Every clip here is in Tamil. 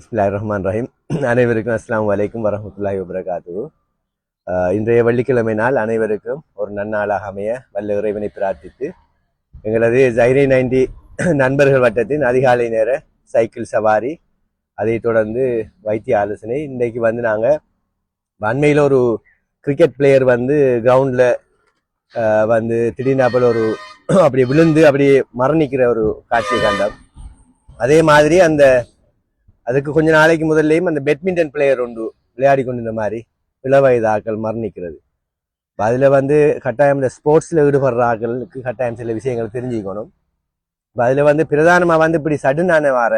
பிஸ்மில்லாஹிர்ரஹ்மானிர்ரஹீம். அனைவருக்கும் அஸ்ஸலாமு அலைக்கும் வரஹ்மத்துல்லாஹி வபரகாத்துஹு. இன்றைய வெள்ளிக்கிழமை நாள் அனைவருக்கும் ஒரு நன்னாளாக அமைய வல்ல இறைவனை பிரார்த்தித்து எங்களது ஜைரை 90 நண்பர்கள் வட்டத்தின் அதிகாலை நேர சைக்கிள் சவாரி, அதை தொடர்ந்து வைத்திய ஆலோசனை. இன்றைக்கு வந்து நாங்கள் அண்மையில் ஒரு கிரிக்கெட் பிளேயர் வந்து கிரவுண்டில் வந்து திடீர்னு ஒரு அப்படி விழுந்து அப்படி மரணிக்கிற ஒரு காட்சியை கண்டோம். அதே மாதிரி அதுக்கு கொஞ்ச நாளைக்கு முதல்லையும் அந்த பேட்மிண்டன் பிளேயர் ஒன்று விளையாடி கொண்டிருந்த மாதிரி இளவயது ஆக்கள் மரணிக்கிறது. அதில் வந்து கட்டாயம் இந்த ஸ்போர்ட்ஸில் ஈடுபடுற ஆக்களுக்கு கட்டாயம் சில விஷயங்கள் தெரிஞ்சுக்கணும். அதில் வந்து பிரதானமாக வந்து இப்படி சடனான வார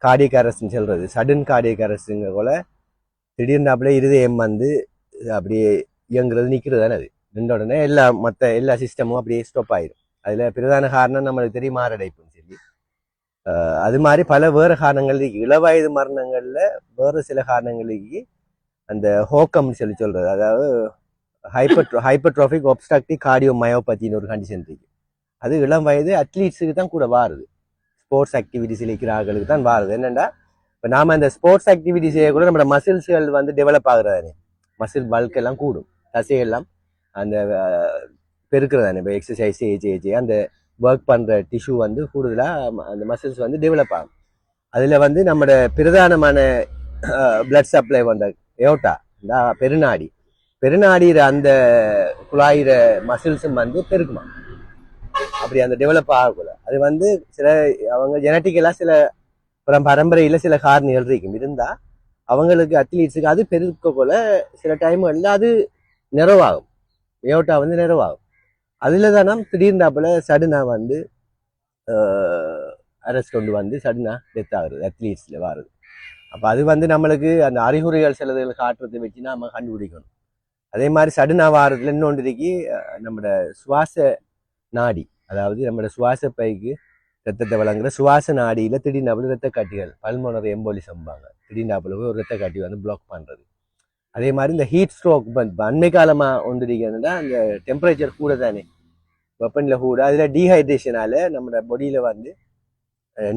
கார்டியக் அரெஸ்ட்னு சொல்றது, சடன் கார்டியக் அரெஸ்ட்டுங்க போல திடீர்னு அப்படியே இருதயம் வந்து அப்படியே இயங்குறது நிற்கிறது தானே. அது நின்ற உடனே எல்லா சிஸ்டமும் அப்படியே ஸ்டாப் ஆயிடும். அதில் பிரதான காரணம் நம்மளுக்கு தெரியும், மாரடைப்புன்னு சொல்லி. அது மாதிரி பல வேறு காரணங்களுக்கு, இளவயது மரணங்களில் வேறு சில காரணங்களுக்கு அந்த ஹோக்கம்னு சொல்றது, அதாவது ஹைப்பர்ட்ரோஃபிக் ஒப்ஸ்ட்ரக்டிவ் கார்டியோமயோபதின்னு ஒரு கண்டிஷன் இருக்கு. அது இளம் வயது அத்லீட்ஸுக்கு தான் கூட வாருது, ஸ்போர்ட்ஸ் ஆக்டிவிட்டிஸில் இருக்கிற ஆட்களுக்கு தான் வாருது. என்னென்னா இப்போ நாம் அந்த ஸ்போர்ட்ஸ் ஆக்டிவிட்டி செய்யக்கூட நம்மளோட மசில்ஸ்கள் வந்து டெவலப் ஆகுறதானே, மசில் பல்க் எல்லாம் கூடும், தசையெல்லாம் அந்த பெருக்கிறதானே. இப்போ எக்ஸசைஸ் ஏஜ் அந்த ஒர்க் பண்ணுற டிஷ்யூ வந்து கூடுதலாக அந்த மசில்ஸ் வந்து டெவலப் ஆகும். அதில் வந்து நம்மளோட பிரதானமான பிளட் சப்ளை வந்த ஏோட்டா, இந்த பெருநாடிற அந்த குழாயிற மசில்ஸும் வந்து பெருக்குமா, அப்படி அந்த டெவலப் ஆகக்கூட. அது வந்து சில அவங்க ஜெனட்டிக்கலாக சில பரம்பரையில் சில காரணிகள் இருக்கும் இருந்தால் அவங்களுக்கு அத்லீட்ஸுக்கு அது பெருக்கக்குள்ள சில டைம்களில் அது நிறைவாகும், ஏோட்டா வந்து நிறைவாகும். அதில் தான் நாம் திடீர்னாப்புல சடனாக வந்து அரெஸ்ட் கொண்டு வந்து சடனாக டெத் ஆகுறது, அத்லீட்ஸில் வாருது. அப்போ அது வந்து நம்மளுக்கு அந்த அறிகுறிகள் சிலதுகள் காட்டுறதை வச்சு நம்ம கண்டுபிடிக்கணும். அதே மாதிரி சடனாக வாரத்தில் இன்னொன்று இருக்கு, நம்மளோட சுவாச நாடி, அதாவது நம்மளோட சுவாச பைக்கு ரத்தத்தை வழங்குற சுவாச நாடியில் திடீர்னாப்புல ரத்த காட்டிகள், பல்மோனரி எம்போலிசம்பாங்க, திடீர்னாப்புல ஒரு ரத்த காட்டி வந்து பிளாக் பண்ணுறது. அதே மாதிரி இந்த ஹீட் ஸ்ட்ரோக் அண்மை காலமாக ஒன்று இருக்குதுன்னா அந்த டெம்பரேச்சர் கூட தானே, வெப்பனில் கூட, அதில் டீஹைட்ரேஷனால நம்ம பொடியில் வந்து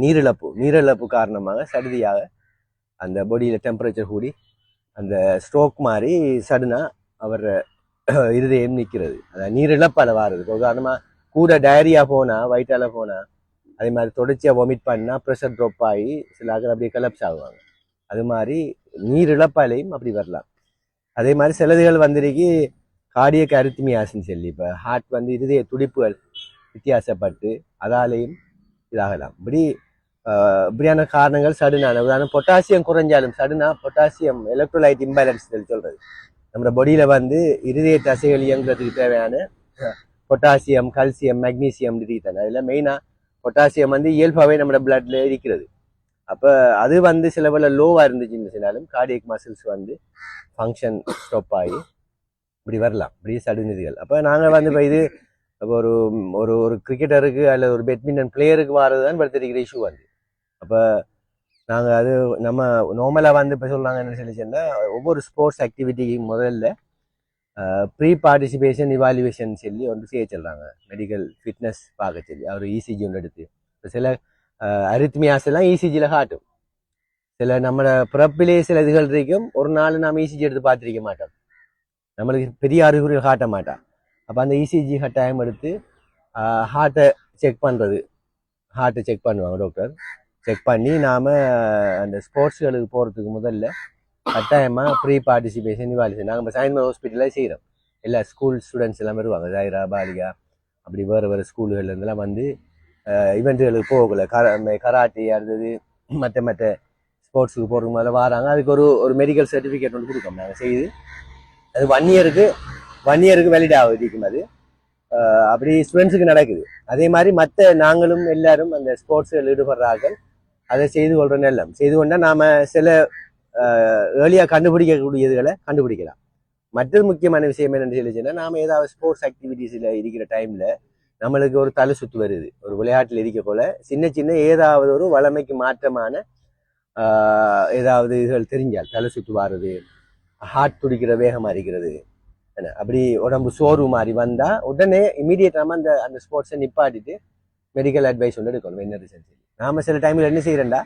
நீரிழப்பு காரணமாக சடுதியாக அந்த பொடியில் டெம்பரேச்சர் கூடி அந்த ஸ்ட்ரோக் மாதிரி சடனாக அவர் இருதயம் நிற்கிறது. அதாவது நீரிழப்பால் வாருது. உதாரணமாக கூட டயரியா போனால், வயிற்றால் போனால், அதே மாதிரி தொடர்ச்சியாக வாமிட் பண்ணால் ப்ரெஷர் ட்ராப் ஆகி சில ஆக்கள் அப்படியே கலப்ஸ் ஆகுவாங்க. அது மாதிரி நீரிழப்பாலையும் அப்படி வரலாம். அதே மாதிரி சிலதுகள் வந்துருக்கு கார்டியக் அரித்மியாஸ்ன்னு சொல்லி, இப்போ ஹார்ட் வந்து இருதய துடிப்புகள் வித்தியாசப்பட்டு அதாலேயும் இதாகலாம். இப்படியான காரணங்கள் சடனான, உதாரணம் பொட்டாசியம் குறைஞ்சாலும் சடனா பொட்டாசியம் எலக்ட்ரோலைட் இம்பேலன்ஸ் சொல்றது, நம்ம பொடியில வந்து இருதய தசைகள் இயங்குறதுக்கு தேவையான பொட்டாசியம், கல்சியம், மெக்னீசியம் இருக்குதானே. அதில் மெயினாக பொட்டாசியம் வந்து இயல்பாகவே நம்ம பிளட்ல இருக்கிறது. அப்போ அது வந்து சில வேளை லோவாக இருந்துச்சுன்னு சொன்னாலும் கார்டியக் மசில்ஸ் வந்து ஃபங்க்ஷன் ஸ்டாப் ஆகி இப்படி வரலாம், இப்படி சடுநிதிகள். அப்போ நாங்கள் வந்து இப்போ இது ஒரு ஒரு ஒரு கிரிக்கெட்டருக்கு அல்லது ஒரு பேட்மிண்டன் பிளேயருக்கு வாரது தான் படுத்திருக்கிற இஷ்யூ வந்து. அப்போ நாங்கள் அது நம்ம நார்மலாக வந்து இப்போ சொல்கிறாங்க என்ன சொல்லிச்சுன்னா, ஒவ்வொரு ஸ்போர்ட்ஸ் ஆக்டிவிட்டிக்கு முதல்ல ப்ரீ பார்ட்டிசிபேஷன் இவாலுவேஷன் சொல்லி ஒன்று செய்ய சொல்கிறாங்க, மெடிக்கல் ஃபிட்னஸ் பார்க்க சொல்லி. அவர் இசிஜி ஒன்று எடுத்து, இப்போ சில அரித்மியாஸ் எல்லாம் இசிஜியில் காட்டும். சில நம்மளோட பிறப்பிலே சில இதுகள் இருக்கும், ஒரு நாள் நாம் இசிஜி எடுத்து பார்த்துருக்க மாட்டோம், நம்மளுக்கு பெரிய அறிகுறிகள் காட்ட மாட்டான். அப்போ அந்த இசிஜி கட்டாயம் எடுத்து ஹார்ட்டை செக் பண்ணுவாங்க டாக்டர். செக் பண்ணி நாம் அந்த ஸ்போர்ட்ஸ்களுக்கு போகிறதுக்கு முதல்ல கட்டாயமாக ப்ரீ பார்ட்டிசிபேஷன் இவாலுவேஷன் நாங்கள் சைன்மர் ஹாஸ்பிட்டலில் செய்கிறோம். எல்லா ஸ்கூல் ஸ்டூடெண்ட்ஸ் எல்லாம் வருவாங்க, ஜைரா, பாலிகா, அப்படி வேறு ஸ்கூல்கள் இருந்தெல்லாம் வந்து ஈவெண்ட்டுகளுக்கு போகல, கராட்டி அடுத்தது மற்ற ஸ்போர்ட்ஸுக்கு போகிறதுக்கு முதல்ல வராங்க. அதுக்கு ஒரு மெடிக்கல் சர்டிஃபிகேட் ஒன்று கொடுக்கோம் நாங்கள் செய்து. அது 1 இயருக்கு வேலிட் ஆகுது. அது அப்படி ஸ்டூடெண்ட்ஸுக்கு நடக்குது. அதே மாதிரி நாங்களும் எல்லாரும் அந்த ஸ்போர்ட்ஸில் ஈடுபடுறார்கள், அதை செய்து கொள்றோம். எல்லாம் செய்து கொண்டால் நாம் சில ஏர்லியாக கண்டுபிடிக்கக்கூடியதுகளை கண்டுபிடிக்கலாம். மற்றொரு முக்கியமான விஷயம் என்னென்னு சொல்லிச்சுன்னா, நாம் ஏதாவது ஸ்போர்ட்ஸ் ஆக்டிவிட்டீஸில் இருக்கிற டைமில் நம்மளுக்கு ஒரு தலை சுத்து வருது, ஒரு விளையாட்டில் இருக்க போல சின்ன ஏதாவது ஒரு வளமைக்கு மாற்றமான ஏதாவது இதுகள் தெரிஞ்சால், தலை சுத்து வாருது, ஹார்ட் துடிக்கிற வேகமாக இருக்கிறது, அப்படி உடம்பு சோர்வு மாதிரி வந்தால் உடனே இமீடியட்டாக அந்த ஸ்போர்ட்ஸை நிப்பாட்டிட்டு மெடிக்கல் அட்வைஸ் ஒன்று எடுக்கணும். என்ன ரிசல்ட் நாம் சில டைமில் என்ன செய்கிறேன்டா,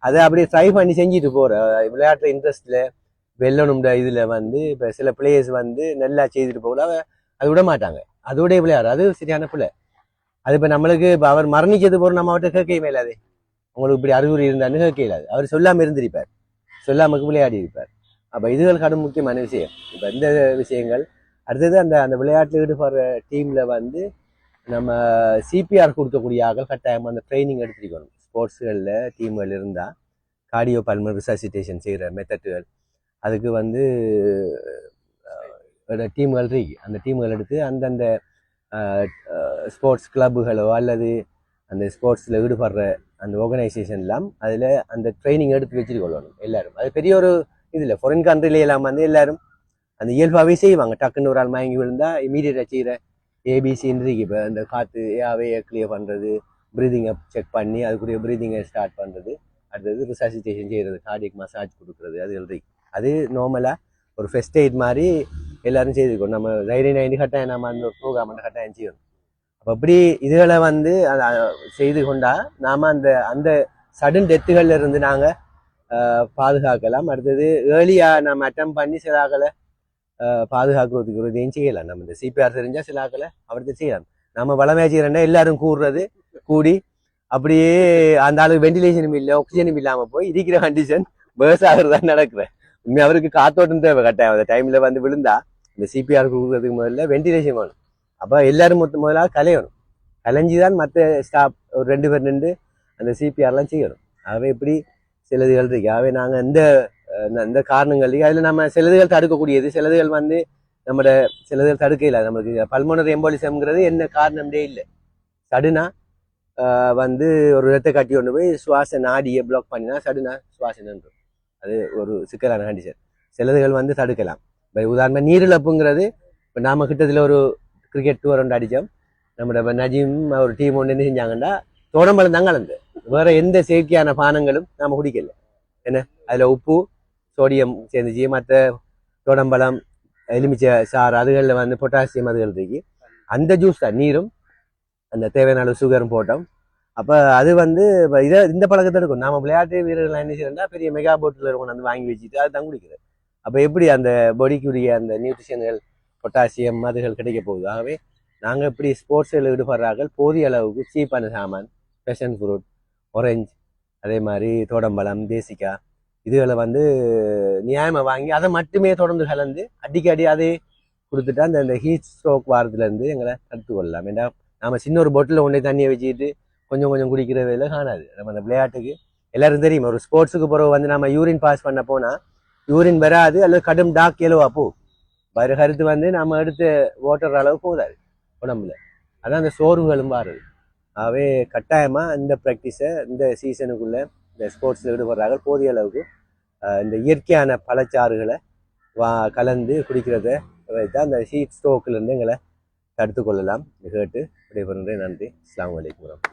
அதை அப்படியே ட்ரை பண்ணி செஞ்சுட்டு போற விளையாட்டுல இன்ட்ரெஸ்ட்ல வெல்லணும் இதுல வந்து இப்ப சில பிளேயர்ஸ் வந்து நல்லா செய்துட்டு போகல அதை விட மாட்டாங்க. அதோடைய விளையாடு அது சரியான பிள்ளை. அது இப்ப நம்மளுக்கு இப்ப அவர் மரணிச்சது போற நம்ம அவர்கிட்ட கேட்க மேலாது. உங்களுக்கு இப்படி அறிகுறி இருந்தான்னு கேட்க இயலாது. அவர் சொல்லாம இருந்திருப்பார், சொல்லாமக்கு விளையாடி இருப்பார். அப்ப இதுகள் கடும் முக்கியமான விஷயம். இப்ப இந்த விஷயங்கள் அடுத்தது அந்த அந்த விளையாட்டுல ஈடுபடுற டீம்ல வந்து நம்ம சிபிஆர் கொடுக்கக்கூடிய ஆக்கள் கட்டாயம் அந்த ட்ரைனிங் எடுத்துக்கணும். ஸ்போர்ட்ஸ்களில் டீம்கள் இருந்தால் கார்டியோ பல்மனரி ரிசசிட்டேஷன் செய்கிற மெத்தட்டுகள் அதுக்கு வந்து டீம்கள் இருக்கு. அந்த டீம்கள் எடுத்து அந்தந்த ஸ்போர்ட்ஸ் கிளப்புகளோ அல்லது அந்த ஸ்போர்ட்ஸில் ஈடுபடுற அந்த ஆர்கனைசேஷன் எல்லாம் அதில் அந்த ட்ரைனிங் எடுத்து வச்சுட்டு கொள்ளணும் எல்லாரும். அது பெரிய ஒரு இதில் ஃபாரின் கண்ட்ரில எல்லாம் வந்து எல்லாரும் அந்த இயல்பாகவே செய்வாங்க. டக்குன்னு ஒரு ஆள் மயங்கி விழுந்தால் இமீடியட்டாக செய்கிற ஏபிசின்னு இருக்கு. இப்போ இந்த காற்று ஏவே கிளியர் பண்ணுறது, ப்ரீதிங்கை செக் பண்ணி அதுக்குரிய ப்ரீதிங்கை ஸ்டார்ட் பண்ணுறது, அடுத்தது ரிசசிட்டேஷன் செய்கிறது, கார்டியக் மசாஜ் கொடுக்குறது, அது இருக்கு. அது நார்மலாக ஒரு ஃபெஸ்ட் எய்ட் மாதிரி எல்லாரும் செய்திருக்கோம். நம்ம தைரிய 90 கட்டாயம் நம்ம அந்த ஒரு ப்ரோக்ராம் அந்த கட்டாயம் செய்யணும். அப்போ அப்படி இதுகளை வந்து செய்து கொண்டா நாம் அந்த அந்த சடன் டெத்துகள்ல இருந்து நாங்கள் பாதுகாக்கலாம். அடுத்தது ஏர்லியாக நம்ம அட்டம் பண்ணி சில ஆக்களை பாதுகாக்கிறதுக்கு ஒரு இதையும் செய்யலாம். நம்ம இந்த சிபிஆர் தெரிஞ்சால் சில ஆக்களை அவர்கிட்ட செய்யலாம். நம்ம வளமையாக செய்யறோம்னா எல்லாரும் கூடுறது கூடி அப்படியே அந்த ஆளுக்கு வெண்டிலேஷனும் இல்லை, ஆக்சிஜனும் இல்லாமல் போய் இருக்கிற கண்டிஷன் பேர்ஸ் ஆகுறதா நடக்குறேன். உண்மை அவருக்கு காத்தோட்டம் தேவை கட்டாயம். அந்த டைம்ல வந்து விழுந்தா இந்த சிபிஆர் கொடுக்கறதுக்கு முதல்ல வெண்டிலேஷன் வேணும். அப்போ எல்லாரும் முதலாக கலையணும். கலைஞ்சிதான் மற்ற ஸ்டாப் ஒரு 2 பேர் நின்று அந்த சிபிஆர்லாம் செய்யணும். ஆகவே இப்படி சிலதுகள் இருக்கு. ஆகவே நாங்கள் இந்த காரணங்கள் அதில் நம்ம சிலதுகள் தடுக்கக்கூடியது, சிலதுகள் வந்து நம்மளோட சிலதுகள் தடுக்க இல்லை. நம்மளுக்கு பல்மோனரி எம்போலிசம்ங்கிறது என்ன காரணம்டே இல்லை. சடுனா வந்து ஒரு ரத்த கட்டி கொண்டு போய் சுவாச நாடியை பிளாக் பண்ணினா சடுனா சுவாசம் நின்றும். அது ஒரு சிக்கலான கண்டிஷன். சிலதுகள் வந்து தடுக்கலாம். இப்போ உதாரணமாக நீரிழப்புங்கிறது இப்போ நாம கிட்டத்தில் ஒரு கிரிக்கெட் டூர் ஒன்று அடித்தோம். நம்மளோட நஜீம் ஒரு டீம் ஒன்று என்ன செஞ்சாங்கன்னா தோடம்பழம் தாங்க கலந்து வேற எந்த செயற்கையான பானங்களும் நாம குடிக்கல. என்ன அதில் உப்பு சோடியம் சேர்ந்துச்சு, மற்ற தோடம்பழம் எலுமிச்சை சாறு அதுகளில் வந்து பொட்டாசியம் அதுகள் இருக்கு. அந்த ஜூஸ் தான் நீரும் அந்த தேவையான அளவு சுகரும் போட்டோம். அப்போ அது வந்து இந்த பழக்கத்தை இருக்கும். நாம விளையாட்டு வீரர்கள் என்ன செய்யறா பெரிய மெகா போட்டில் இருக்கும் வந்து வாங்கி வச்சுட்டு அது தான் குடிக்கிறது. அப்போ எப்படி அந்த பொடிக்குரிய அந்த நியூட்ரிஷன்கள் பொட்டாசியம் அதுகள் கிடைக்க போகுது. ஆகவே நாங்கள் இப்படி ஸ்போர்ட்ஸில் ஈடுபடுறார்கள் போதிய அளவுக்கு சீப்பான சாமான், பேஷன் ஃப்ரூட், ஒரேஞ்ச், அதே மாதிரி தோடம்பழம், தேசிக்காய் இதுகளை வந்து நியாயமாக வாங்கி அதை மட்டுமே தொடர்ந்து கலந்து அடிக்கடி அதே கொடுத்துட்டா அந்த ஹீட் ஸ்ட்ரோக் வாரத்துலேருந்து எங்களை தடுத்து கொள்ளலாம். ஏன்னா நம்ம சின்ன ஒரு பொட்டில் ஒன்றே தண்ணியை வச்சுக்கிட்டு கொஞ்சம் கொஞ்சம் குடிக்கிற வேலை காணாது. நம்ம அந்த விளையாட்டுக்கு எல்லாரும் தெரியும். ஒரு ஸ்போர்ட்ஸுக்கு பிறகு வந்து நம்ம யூரின் பாஸ் பண்ண போனால் யூரின் வராது அல்லது கடும் டாக் எலோவா போ வர கருத்து வந்து நம்ம எடுத்து ஓட்டுற அளவு போதாது உடம்புல. அதான் அந்த சோர்வுகளும் மாறுது. ஆகவே கட்டாயமாக இந்த ப்ராக்டிஸை இந்த சீசனுக்குள்ளே இந்த ஸ்போர்ட்ஸில் ஈடுபடுறாங்க போதிய அளவுக்கு இந்த இயற்கையான பழச்சாறுகளை கலந்து குடிக்கிறத வைத்தா அந்த ஹீட் ஸ்ட்ரோக்கிலேருந்து எங்களை தடுத்து கொள்ளலாம். கேட்டு விடைபெறுகிறேன். நன்றி. அஸ்ஸலாமு அலைக்கும்.